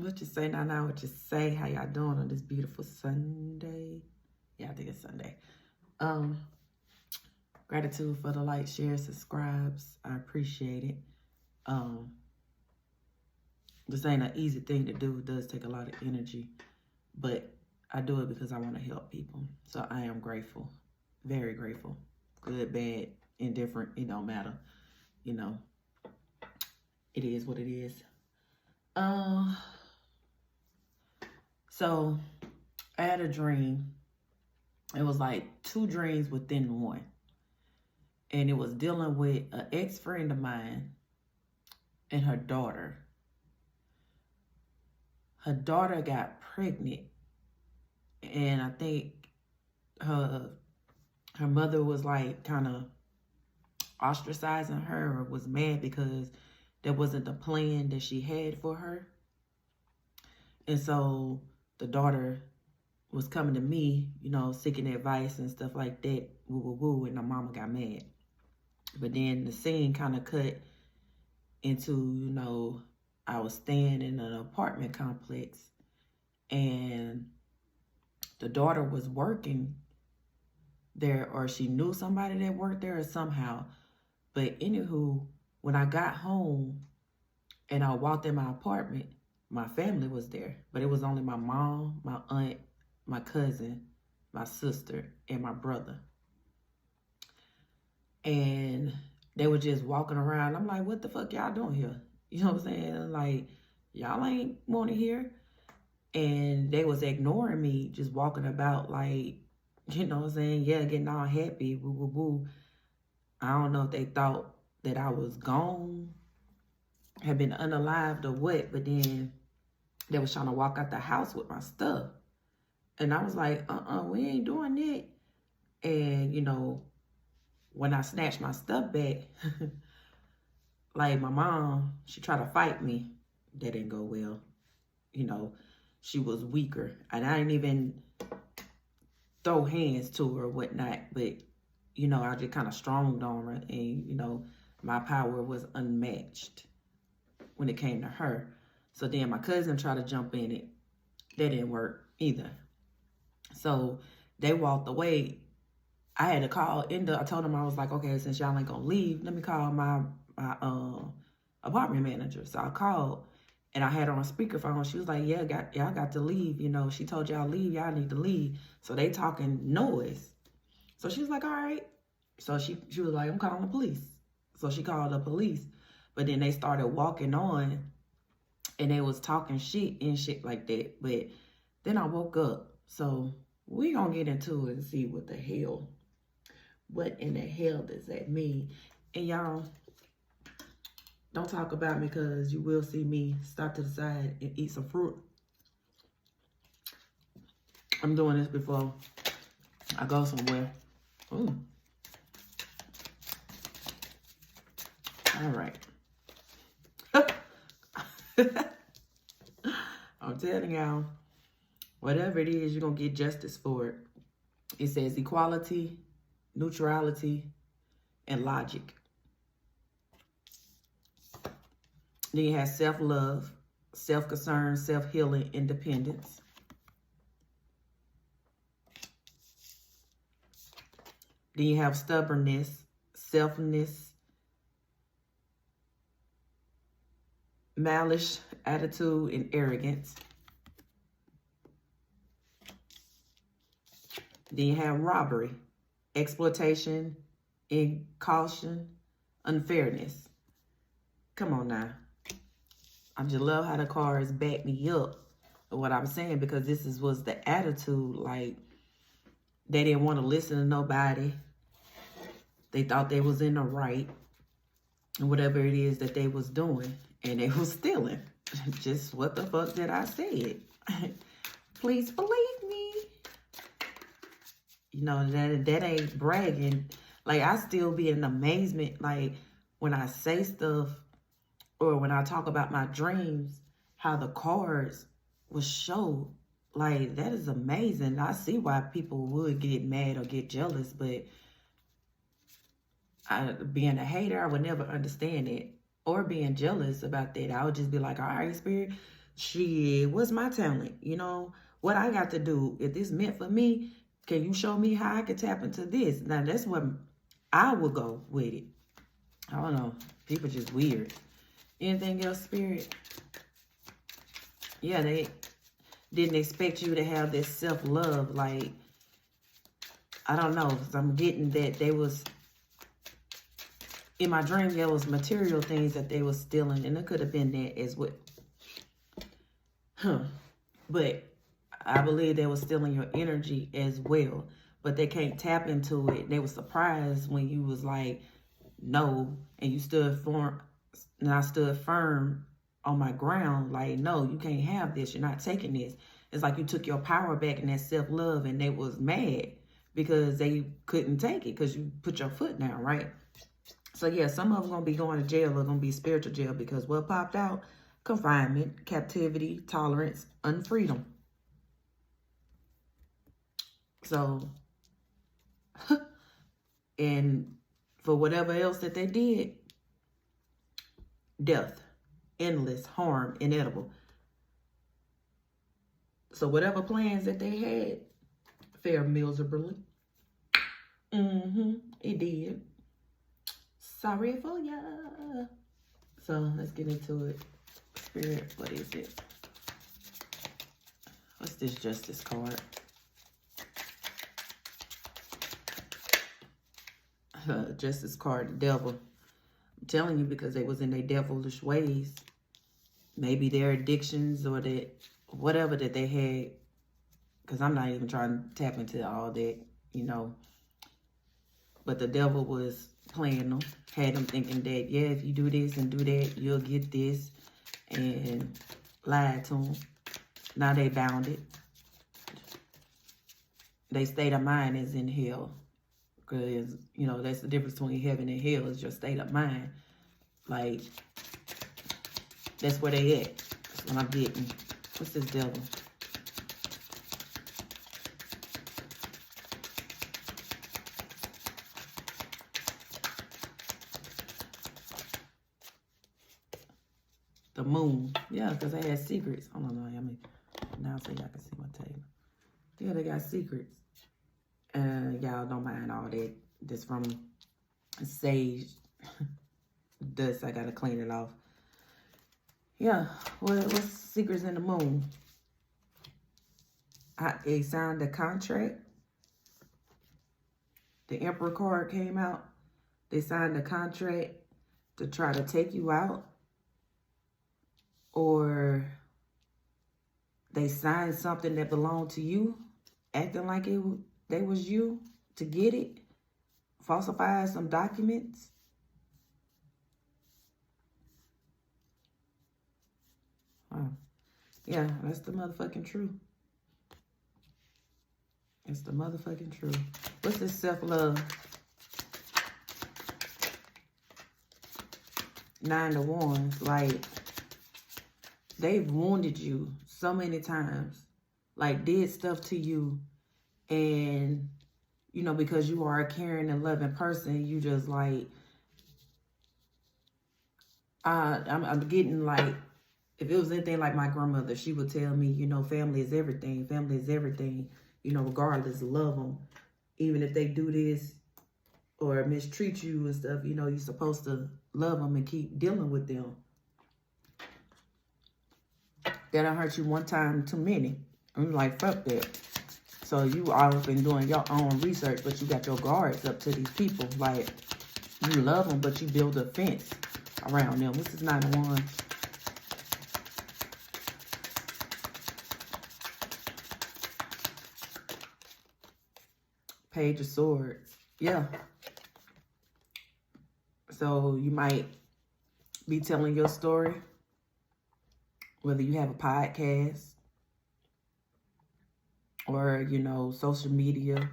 what you say now, what you say, how y'all doing on this beautiful Sunday? Yeah, I think it's Sunday. Gratitude for the like, share, subscribes. I appreciate it. This ain't an easy thing to do. It does take a lot of energy, but I do it because I want to help people. So I am grateful, very grateful. Good, bad, indifferent, it don't matter. You know, it is what it is. So I had a dream. It was like 2 dreams within one. And it was dealing with an ex-friend of mine and her daughter. Her daughter got pregnant. And I think her mother was like kind of ostracizing her, or was mad because that wasn't the plan that she had for her. And so the daughter was coming to me, you know, seeking advice and stuff like that, woo, and the mama got mad. But then the scene kind of cut into, you know, I was staying in an apartment complex, and the daughter was working there, or she knew somebody that worked there or somehow. But anywho, when I got home and I walked in my apartment, my family was there, but it was only my mom, my aunt, my cousin, my sister, and my brother. And they were just walking around. I'm like, what the fuck y'all doing here? You know what I'm saying? Like, y'all ain't want to hear. And they was ignoring me, just walking about like, you know what I'm saying? Yeah, getting all happy, woo, woo, woo. I don't know if they thought that I was gone, had been unalived or what, but then they was trying to walk out the house with my stuff. And I was like, we ain't doing that. And, you know, when I snatched my stuff back, like my mom, she tried to fight me. That didn't go well. You know, she was weaker. And I didn't even throw hands to her or whatnot. But, you know, I just kind of stronged on her. And, you know, my power was unmatched when it came to her. So then my cousin tried to jump in it. That didn't work either. So they walked away. I had to call I told them, I was like, okay, since y'all ain't gonna leave, let me call my apartment manager. So I called, and I had her on speakerphone. She was like, yeah, y'all got to leave. You know, she told y'all leave, y'all need to leave. So they talking noise. So she was like, all right. So she was like, I'm calling the police. So she called the police. But then they started walking on, and they was talking shit and shit like that. But then I woke up. So we gonna get into it and see what in the hell does that mean? And y'all, don't talk about me, because you will see me stop to the side and eat some fruit. I'm doing this before I go somewhere. Ooh. All right. I'm telling y'all, whatever it is, you're going to get justice for it. It says equality, neutrality, and logic. Then you have self-love, self-concern, self-healing, independence. Then you have stubbornness, selfness, malice, attitude, and arrogance. Then you have robbery, exploitation, incaution, unfairness. Come on now. I just love how the cards back me up with what I'm saying, because this was the attitude. Like, they didn't want to listen to nobody. They thought they was in the right, and whatever it is that they was doing, and they was stealing. Just what the fuck did I say? Please believe me. You know, that ain't bragging. Like, I still be in amazement, like, when I say stuff or when I talk about my dreams, how the cards will show. Like, that is amazing. I see why people would get mad or get jealous, but being a hater, I would never understand it. Or being jealous about that. I would just be like, all right, Spirit, shit, what's my talent? You know, what I got to do? If this meant for me, can you show me how I can tap into this? Now, that's what I would go with it. I don't know. People just weird. Anything else, Spirit? Yeah, they didn't expect you to have this self-love. Like, I don't know. I'm getting that they was, in my dreams, there was material things that they was stealing. And it could have been that as well. But I believe they were stealing your energy as well. But they can't tap into it. They were surprised when you was like, no. And you stood firm. And I stood firm on my ground. Like, no, you can't have this. You're not taking this. It's like you took your power back and that self-love. And they was mad because they couldn't take it. Because you put your foot down, right? So, yeah, some of them going to be going to jail or going to be spiritual jail. Because what popped out? Confinement, captivity, tolerance, unfreedom. So, and for whatever else that they did, death, endless, harm, inedible. So whatever plans that they had, failed miserably. It did. Sorry for ya. So let's get into it. Spirit, what is it? What's this justice card? Justice card, the devil. I'm telling you, because they was in their devilish ways. Maybe their addictions or that whatever that they had. Because I'm not even trying to tap into all that, you know. But the devil was playing them. Had them thinking that, yeah, if you do this and do that, you'll get this. And lied to them. Now they bound it. Their state of mind is in hell. Because, you know, that's the difference between heaven and hell is your state of mind. Like, that's where they at. That's what I'm getting. What's this devil? The moon. Yeah, because they had secrets. I don't know. I mean, now so y'all can see my table. Yeah, they got secrets. And y'all don't mind all that. This from sage dust. I got to clean it off. Yeah. What's secrets in the moon? They signed a contract. The Emperor card came out. They signed a contract to try to take you out. Or they signed something that belonged to you, acting like they was you to get it, falsified some documents. Wow. Yeah, that's the motherfucking truth. It's the motherfucking truth. What's this self-love? 9 of Wands, like, they've wounded you so many times, like did stuff to you, and, you know, because you are a caring and loving person, you just like, I'm getting like, if it was anything like my grandmother, she would tell me, you know, family is everything. Family is everything, you know, regardless, love them. Even if they do this or mistreat you and stuff, you know, you're supposed to love them and keep dealing with them. That'll hurt you one time too many. I'm like, fuck that. So you all been doing your own research, but you got your guards up to these people. Like, you love them, but you build a fence around them. This is 9 of Wands. Page of Swords. Yeah. So you might be telling your story. Whether you have a podcast or, you know, social media,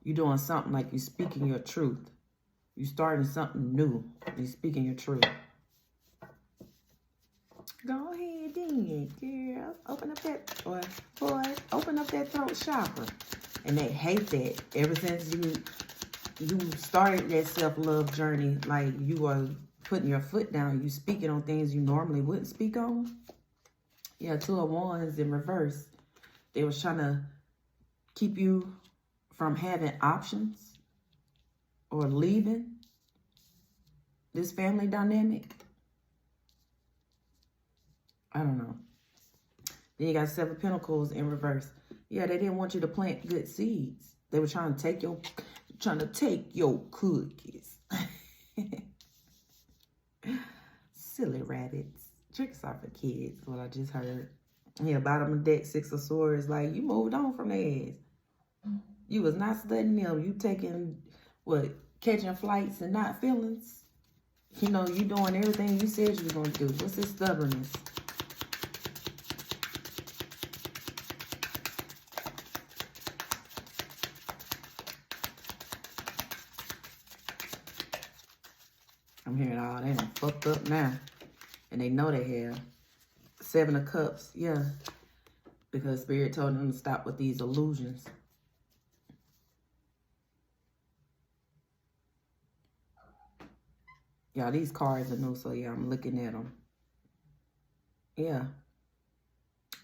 you're doing something like you're speaking your truth. You're starting something new. You're speaking your truth. Go ahead, then, girl. Open up that, boy, open up that throat chakra. And they hate that. Ever since you started that self-love journey, like you are putting your foot down, you speaking on things you normally wouldn't speak on. Yeah, Two of Wands in reverse. They was trying to keep you from having options or leaving this family dynamic. I don't know. Then you got Seven of Pentacles in reverse. Yeah, they didn't want you to plant good seeds. They were trying to take your cookies. Silly rabbits. Tricks are for kids, what I just heard. Yeah, bottom of the deck, Six of Swords. Like, you moved on from their ass. You was not studying them. You taking, what, catching flights and not feelings? You know, you doing everything you said you were going to do. What's this stubbornness? I'm hearing all they done fucked up now. And they know they have. Seven of Cups, yeah. Because Spirit told them to stop with these illusions. Yeah, these cards are new, so yeah, I'm looking at them. Yeah.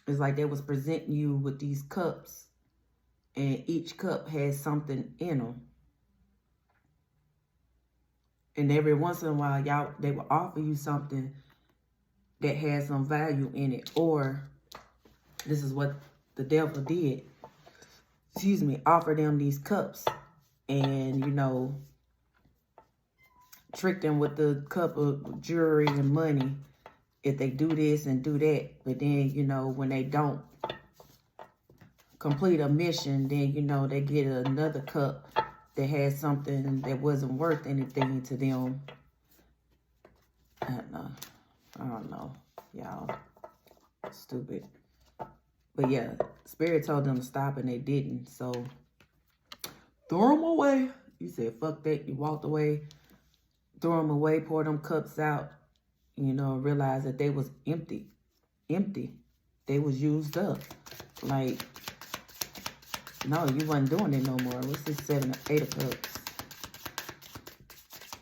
It's like they was presenting you with these cups, and each cup has something in them. And every once in a while, they will offer you something that has some value in it. Or this is what the devil did. Excuse me, offer them these cups and, you know, trick them with the cup of jewelry and money if they do this and do that. But then, you know, when they don't complete a mission, then, you know, they get another cup that has something that wasn't worth anything to them. I don't know. Y'all stupid. But yeah, Spirit told them to stop and they didn't. So throw them away. You said, fuck that. You walked away. Throw them away. Pour them cups out. You know, realize that they was empty. Empty. They was used up. Like, no, you wasn't doing it no more. What's this Eight of Cups?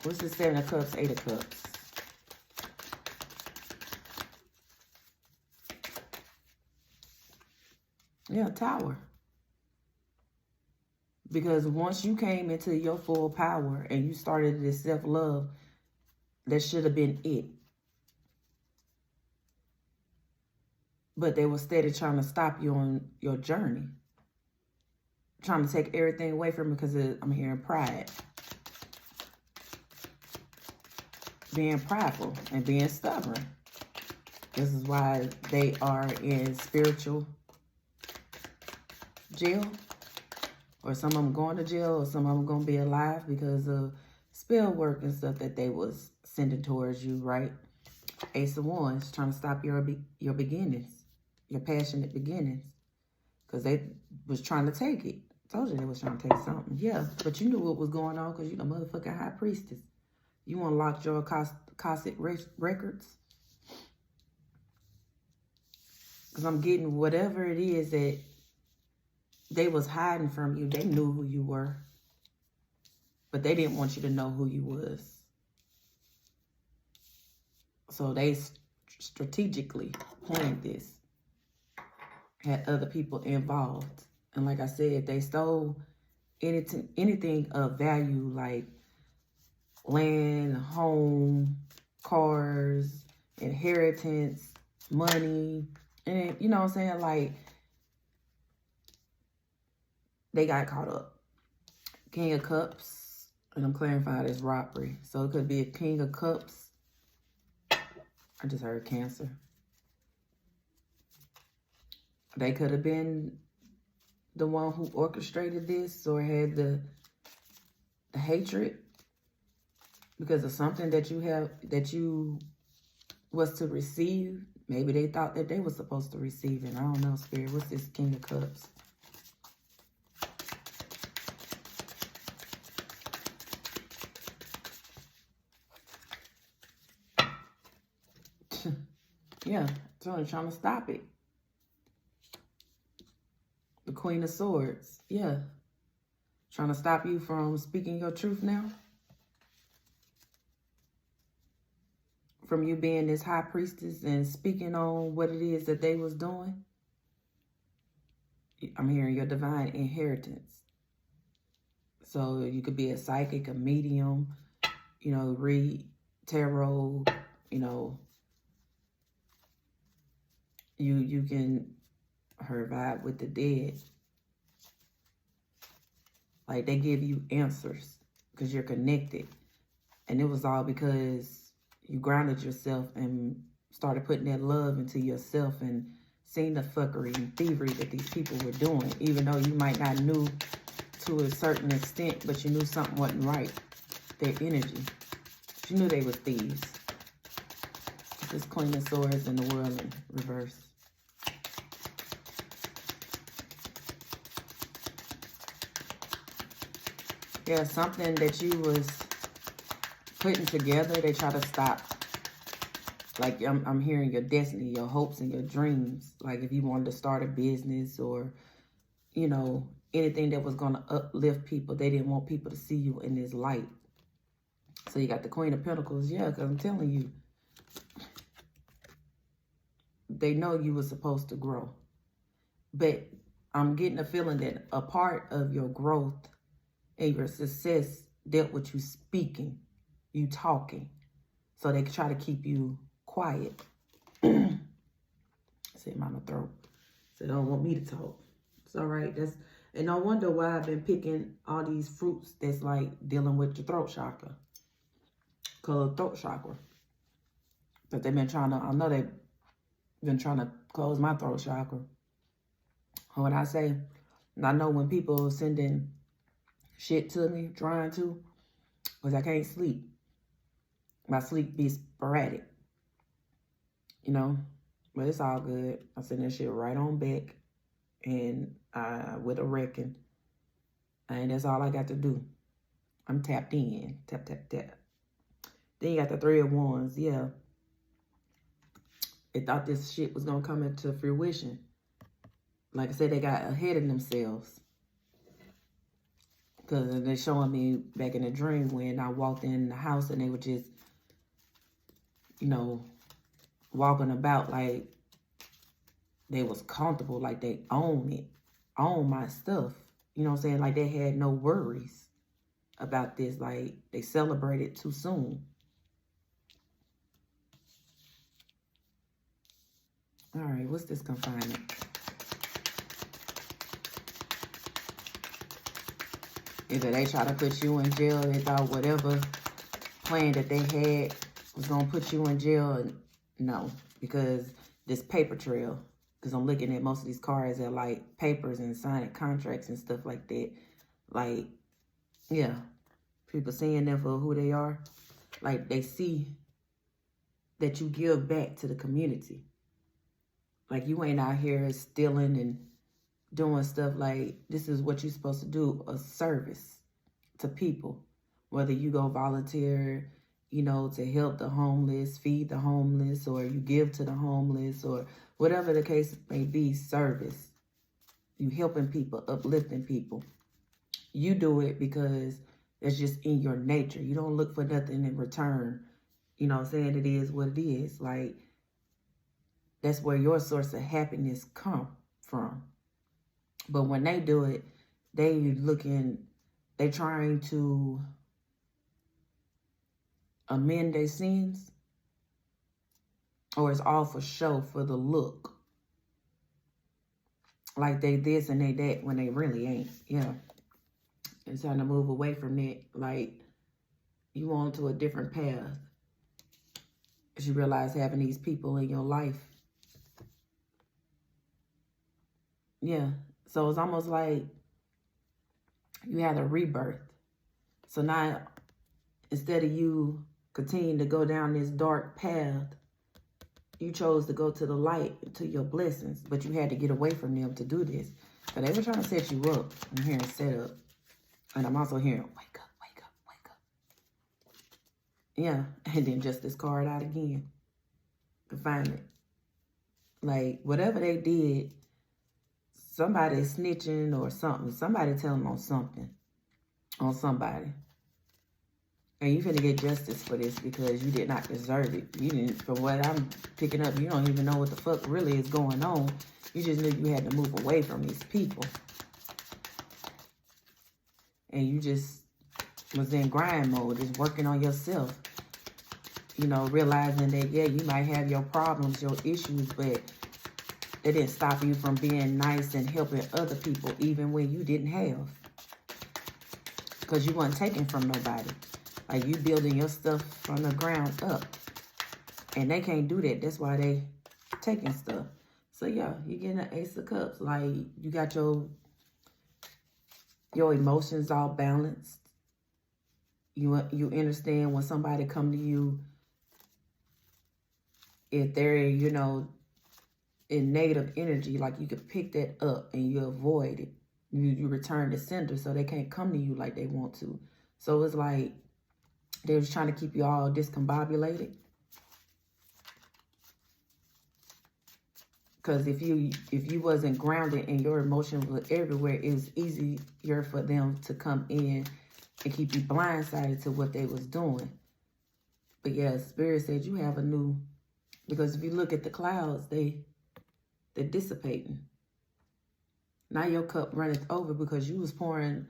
What's this Seven of Cups, Eight of Cups? Yeah, Tower. Because once you came into your full power and you started this self-love, that should have been it. But they were steady trying to stop you on your journey. Trying to take everything away from me because I'm hearing pride. Being prideful and being stubborn. This is why they are in spiritual jail. Or some of them going to jail, or some of them going to be alive because of spell work and stuff that they was sending towards you, right? Ace of Wands, trying to stop your beginnings, your passionate beginnings. Because they was trying to take it. Told you they was trying to take something. Yeah, but you knew what was going on because you the motherfucking high priestess. You unlocked your Cashapp records. Because I'm getting whatever it is that they was hiding from you. They knew who you were. But they didn't want you to know who you was. So they strategically planned this. Had other people involved. And like I said, they stole anything of value like land, home, cars, inheritance, money. And you know what I'm saying? Like, they got caught up. King of Cups. And I'm clarifying as robbery. So it could be a King of Cups. I just heard Cancer. They could have been the one who orchestrated this or had the hatred because of something that you was to receive. Maybe they thought that they were supposed to receive it. I don't know, Spirit. What's this King of Cups? Yeah, so they're trying to stop it. The Queen of Swords. Yeah. Trying to stop you from speaking your truth now. from you being this high priestess and speaking on what it is that they was doing. I'm hearing your divine inheritance. So you could be a psychic, a medium, you know, read tarot, you know, you can vibe with the dead. Like, they give you answers because you're connected. And it was all because you grounded yourself and started putting that love into yourself and seeing the fuckery and thievery that these people were doing, even though you might not knew to a certain extent, but you knew something wasn't right. Their energy. You knew they were thieves. This Queen of Swords in the world in reverse. Yeah, something that you was putting together, they try to stop. Like, I'm hearing your destiny, your hopes, and your dreams. Like, if you wanted to start a business or, you know, anything that was going to uplift people, they didn't want people to see you in this light. So you got the Queen of Pentacles. Yeah, because I'm telling you, they know you were supposed to grow. But I'm getting a feeling that a part of your growth and your success dealt with you speaking, you talking. So they try to keep you quiet. Say my throat. So they don't want me to talk. It's all right. And no wonder why I've been picking all these fruits that's like dealing with your throat chakra. Called throat chakra. But they've been trying to, I know they've been trying to close my throat chakra. What I say, and I know when people sending shit to me, trying to, because I can't sleep. My sleep be sporadic, you know, but it's all good. I send that shit right on back, and with a reckon, and that's all I got to do. I'm tapped in, tap, tap, tap. Then you got the Three of Wands, yeah. They thought this shit was gonna come into fruition. Like I said, they got ahead of themselves. Because they're showing me back in a dream when I walked in the house and they were just, you know, walking about like they was comfortable, like they own it, own my stuff. You know what I'm saying? Like they had no worries about this. Like they celebrated too soon. All right, what's this confinement? Either they try to put you in jail, they thought whatever plan that they had was going to put you in jail. And no, because this paper trail, because I'm looking at most of these cards that like papers and signing contracts and stuff like that. Like, yeah, people seeing them for who they are. Like, they see that you give back to the community. Like, you ain't out here stealing and doing stuff. Like, this is what you're supposed to do, a service to people. Whether you go volunteer, you know, to help the homeless, feed the homeless, or you give to the homeless, or whatever the case may be, service. You helping people, uplifting people. You do it because it's just in your nature. You don't look for nothing in return. You know what I'm saying? It is what it is. Like, that's where your source of happiness come from. But when they do it, they trying to amend their sins, or it's all for show, for the look. Like they this and they that when they really ain't. Yeah. It's time to move away from that. Like, you on to a different path. As you realize having these people in your life. Yeah. So it's almost like you had a rebirth. So now, instead of you continuing to go down this dark path, you chose to go to the light, to your blessings. But you had to get away from them to do this. But they were trying to set you up. I'm hearing set up. And I'm also hearing, wake up, wake up, wake up. Yeah. And then just this card out again. Confinement. Like, whatever they did, somebody snitching or something. Somebody telling on something. On somebody. And you finna get justice for this because you did not deserve it. You didn't, from what I'm picking up, you don't even know what the fuck really is going on. You just knew you had to move away from these people. And you just was in grind mode, just working on yourself. You know, realizing that, yeah, you might have your problems, your issues, but it didn't stop you from being nice and helping other people, even when you didn't have. Because you weren't taking from nobody. Like, you building your stuff from the ground up. And they can't do that. That's why they taking stuff. So, yeah, you're getting an Ace of Cups. Like, you got your emotions all balanced. You understand when somebody come to you, if they're, you know, in negative energy, like you could pick that up and you avoid it. You return the sender so they can't come to you like they want to. So it's like they was trying to keep you all discombobulated. Because if you wasn't grounded and your emotions were everywhere, it was easier for them to come in and keep you blindsided to what they was doing. But yeah, Spirit said you have a new, because if you look at the clouds, they're dissipating. Now your cup runneth over because you was pouring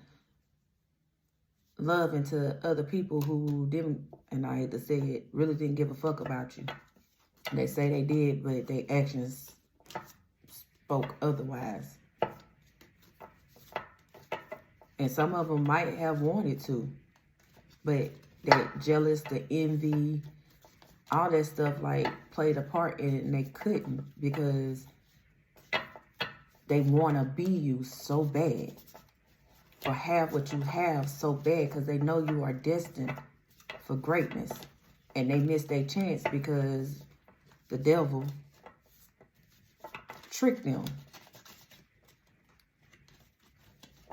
love into other people who didn't, and I hate to say it, really didn't give a fuck about you. They say they did, but their actions spoke otherwise. And some of them might have wanted to, but that jealous, the envy, all that stuff like played a part in it, and they couldn't because they want to be you so bad or have what you have so bad because they know you are destined for greatness. And they missed their chance because the devil tricked them.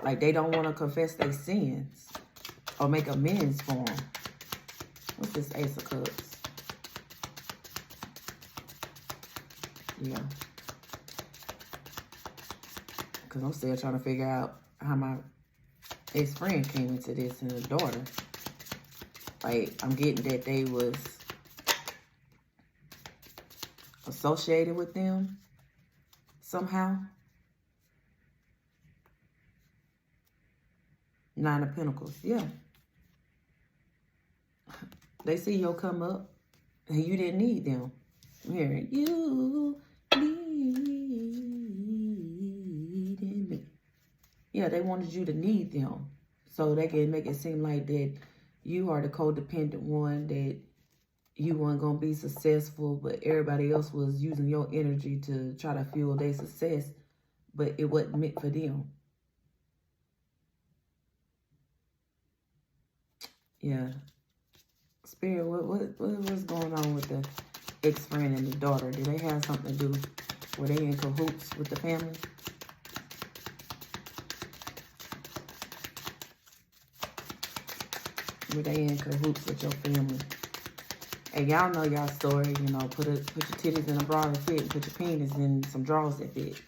Like they don't want to confess their sins or make amends for them. What's this Ace of Cups? Yeah. Because I'm still trying to figure out how my ex-friend came into this and his daughter. Like, I'm getting that they was associated with them somehow. Nine of Pentacles, yeah. They see you come up and you didn't need them. Here, you needed me. Yeah, they wanted you to need them. So they can make it seem like that you are the codependent one, that you weren't going to be successful, but everybody else was using your energy to try to fuel their success, but it wasn't meant for them. Yeah. Spirit, what's going on with the ex-friend and the daughter? Do they have something to do? Were they in cahoots with the family? Were they in cahoots with your family? And y'all know y'all story, you know, put your titties in a bra that fit, and put your penis in some drawers that fit.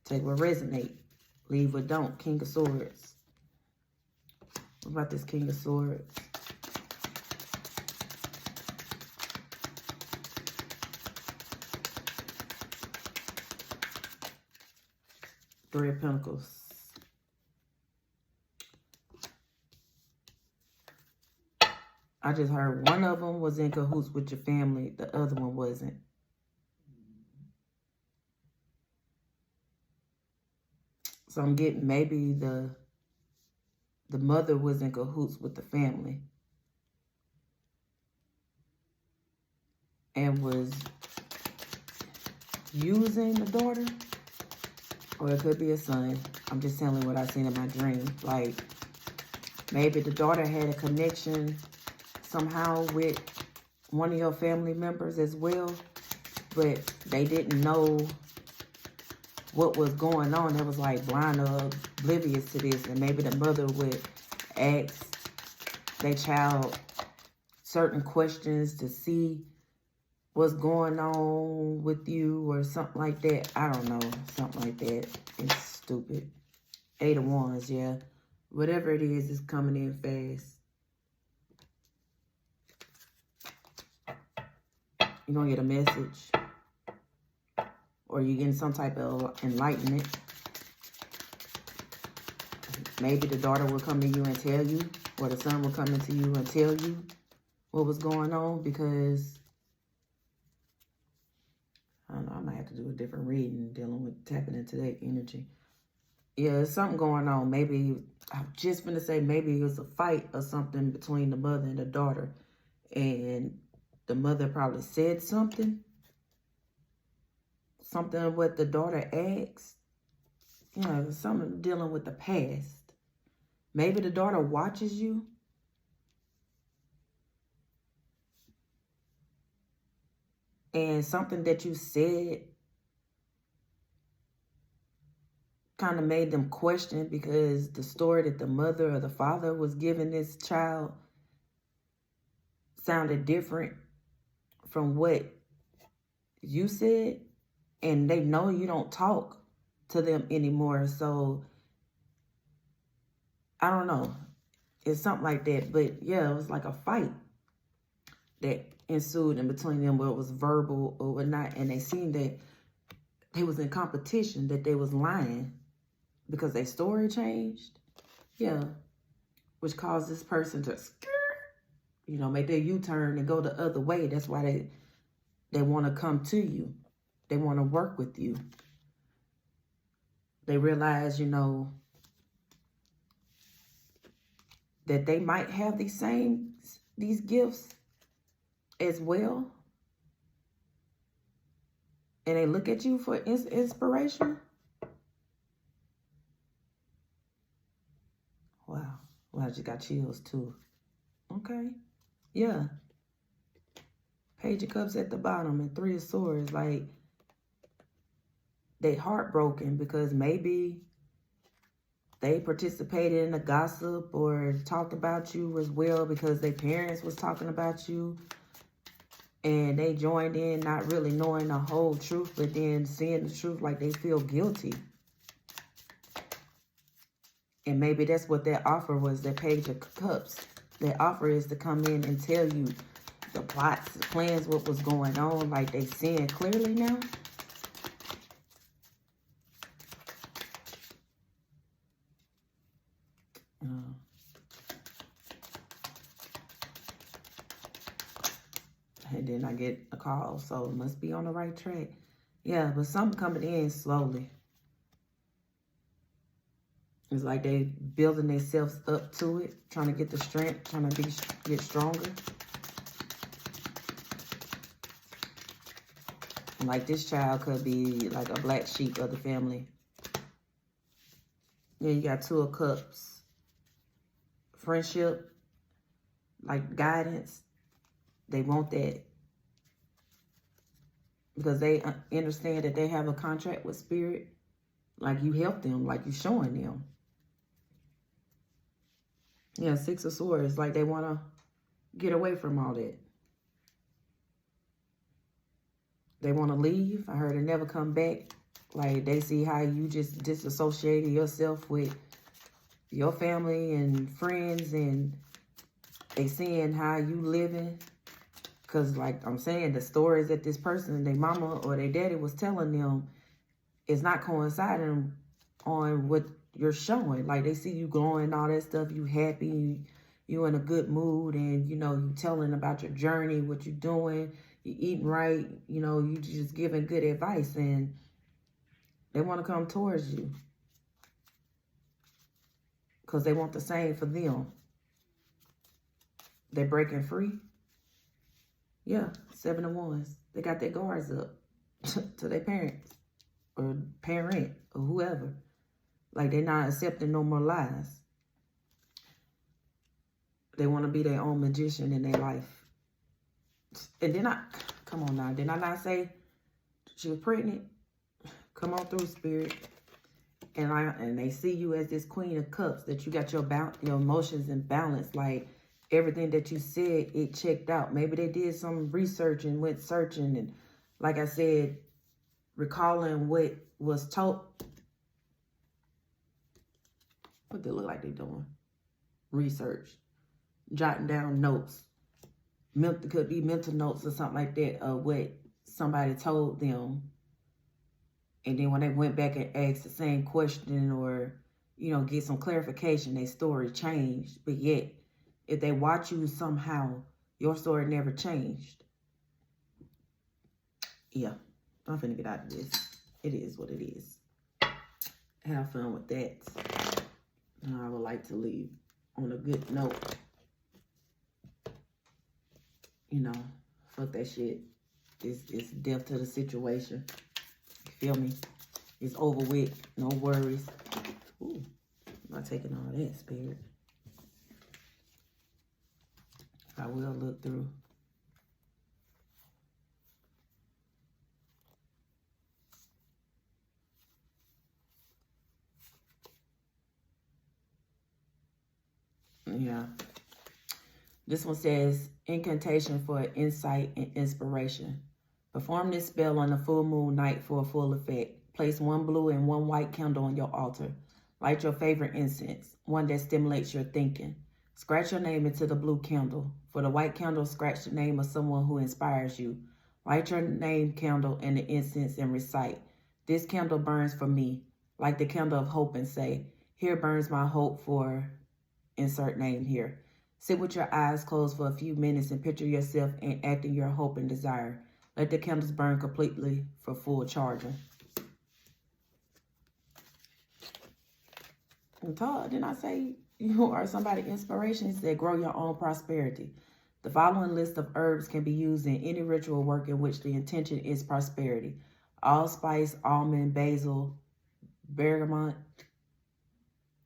Take what resonate, leave what don't. King of Swords. What about this King of Swords? Three of Pentacles. I just heard one of them was in cahoots with your family. The other one wasn't. So I'm getting maybe the mother was in cahoots with the family. And was using the daughter. Or it could be a son. I'm just telling you what I seen in my dream. Like, maybe the daughter had a connection somehow with one of your family members as well, but they didn't know what was going on. They was like blind or oblivious to this, and maybe the mother would ask their child certain questions to see what's going on with you or something like that. I don't know, something like that. It's stupid. 8 of Wands, yeah. Whatever it is coming in fast. You're going to get a message. Or you're getting some type of enlightenment. Maybe the daughter will come to you and tell you. Or the son will come into you and tell you what was going on. Because, I don't know, I might have to do a different reading dealing with tapping into that energy. Yeah, there's something going on. Maybe, I'm just going to say, maybe it was a fight or something between the mother and the daughter. And the mother probably said something. Something what the daughter asked. You know, something dealing with the past. Maybe the daughter watches you. And something that you said kind of made them question, because the story that the mother or the father was giving this child sounded different from what you said. And they know you don't talk to them anymore. So, I don't know. It's something like that. But yeah, it was like a fight that ensued in between them, where it was verbal or whatnot. And they seemed that they was in competition, that they was lying because their story changed. Yeah. Which caused this person to, you know, make their U-turn and go the other way. That's why they want to come to you. They want to work with you. They realize, you know, that they might have these gifts as well. And they look at you for inspiration. Wow. Well, I just got chills too. Okay. Yeah. Page of Cups at the bottom and Three of Swords. Like, they heartbroken because maybe they participated in the gossip or talked about you as well because their parents was talking about you. And they joined in not really knowing the whole truth, but then seeing the truth, like they feel guilty. And maybe that's what their offer was, their Page of Cups. Their offer is to come in and tell you the plots, the plans, what was going on. Like they seeing clearly now. And then I get a call, so it must be on the right track. Yeah, but something coming in slowly. It's like they building themselves up to it, trying to get the strength, trying to get stronger. And like this child could be like a black sheep of the family. Yeah, you got Two of Cups. Friendship, like guidance. They want that because they understand that they have a contract with Spirit. Like you help them, like you showing them. Yeah, Six of Swords, like they want to get away from all that. They want to leave. I heard they never come back. Like they see how you just disassociated yourself with your family and friends, and they seeing how you living. Because like I'm saying, the stories that this person, their mama or their daddy was telling them is not coinciding on what you're showing. Like they see you glowing, all that stuff, you happy, you in a good mood, and you know, you telling about your journey, what you're doing, you eating right, you know, you just giving good advice, and they want to come towards you because they want the same for them. They're breaking free. Yeah, 7 of Wands. They got their guards up to their parents or parent or whoever. Like they're not accepting no more lies. They want to be their own magician in their life. And then come on now, did I not say she was pregnant? Come on through, Spirit. And they see you as this Queen of Cups, that you got your emotions in balance. Like everything that you said, it checked out. Maybe they did some research and went searching. And like I said, recalling what was told. What they look like they're doing? Research. Jotting down notes. could be mental notes or something like that of what somebody told them. And then when they went back and asked the same question or, get some clarification, their story changed. But yet, if they watch you somehow, your story never changed. Yeah, I'm finna get out of this. It is what it is. Have fun with that. And I would like to leave on a good note. Fuck that shit. It's death to the situation. You feel me? It's over with. No worries. Ooh, I'm not taking all that, spirit. I will look through. Yeah. This one says, incantation for insight and inspiration. Perform this spell on the full moon night for a full effect. Place one blue and one white candle on your altar. Light your favorite incense, one that stimulates your thinking. Scratch your name into the blue candle. For the white candle, scratch the name of someone who inspires you. Light your name candle in the incense and recite, this candle burns for me, like the candle of hope, and say, here burns my hope for insert name here. Sit with your eyes closed for a few minutes and picture yourself enacting your hope and desire. Let the candles burn completely for full charging. Didn't I say you are somebody's inspiration? It said grow your own prosperity. The following list of herbs can be used in any ritual work in which the intention is prosperity. Allspice, almond, basil, bergamot.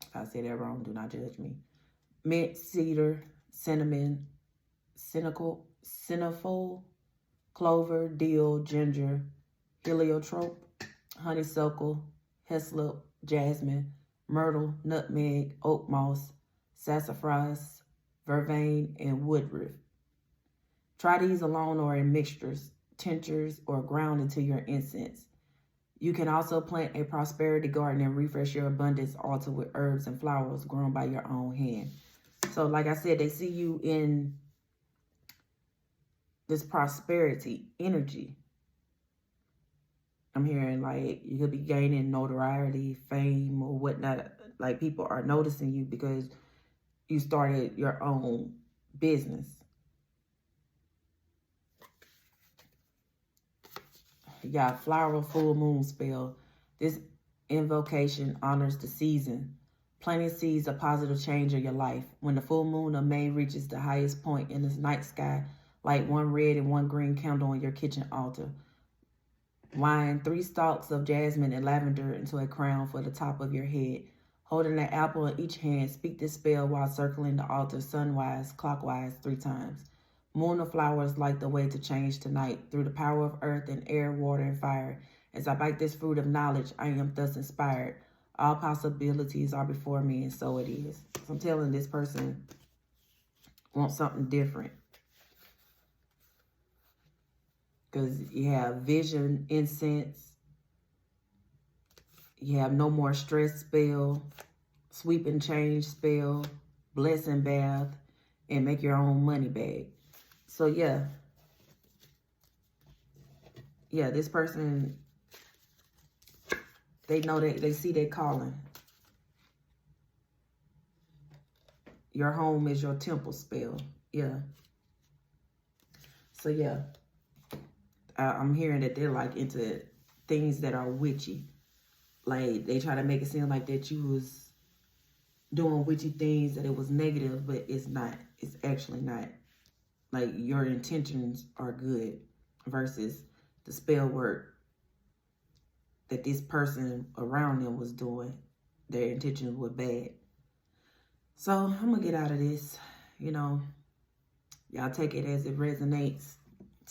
If I say that wrong, do not judge me. Mint, cedar, cinnamon, cinnamon, clover, dill, ginger, heliotrope, honeysuckle, hyssop, jasmine, myrtle, nutmeg, oak moss, sassafras, vervain, and woodruff. Try these alone or in mixtures, tinctures, or ground into your incense. You can also plant a prosperity garden and refresh your abundance altar with herbs and flowers grown by your own hand. So like I said, they see you in this prosperity energy. I'm hearing like you could be gaining notoriety, fame, or whatnot. Like people are noticing you because you started your own business. You got flower full moon spell. This invocation honors the season. Planting seeds of positive change in your life. When the full moon of May reaches the highest point in the night sky, light one red and one green candle on your kitchen altar. Wind 3 stalks of jasmine and lavender into a crown for the top of your head. Holding an apple in each hand, speak this spell while circling the altar sunwise, clockwise 3 times. Moon of flowers light the way to change tonight through the power of earth and air, water, and fire. As I bite this fruit of knowledge, I am thus inspired. All possibilities are before me, and so it is. So I'm telling this person wants something different. Because you have vision, incense. You have no more stress spell, sweep and change spell, blessing bath, and make your own money bag. So yeah. Yeah, this person, they know that they see their calling. Your home is your temple spell. Yeah. So yeah. I'm hearing that they're like into things that are witchy. Like they try to make it seem like that you was doing witchy things, that it was negative, but it's not. It's actually not. Like your intentions are good versus the spell work that this person around them was doing. Their intentions were bad. So I'm gonna get out of this. Y'all take it as it resonates.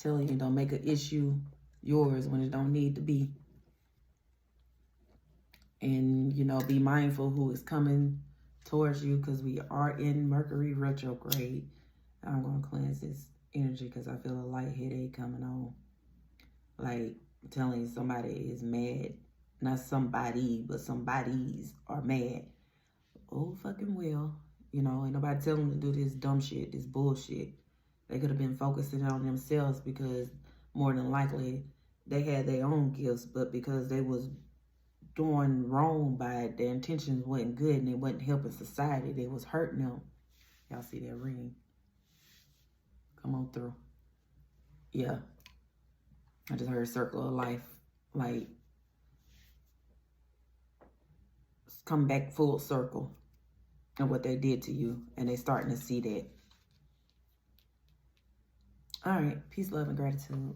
Telling you, don't make an issue yours when it don't need to be. And, be mindful who is coming towards you because we are in Mercury retrograde. I'm going to cleanse this energy because I feel a light headache coming on. Like, I'm telling you, somebody is mad. Not somebody, but somebodies are mad. Oh, fucking well. Ain't nobody telling them to do this dumb shit, this bullshit. They could have been focusing on themselves because more than likely they had their own gifts, but because they was doing wrong by it, their intentions wasn't good and they wasn't helping society. They was hurting them. Y'all see that ring? Come on through. Yeah. I just heard circle of life. Like, come back full circle of what they did to you. And they starting to see that. All right. Peace, love, and gratitude.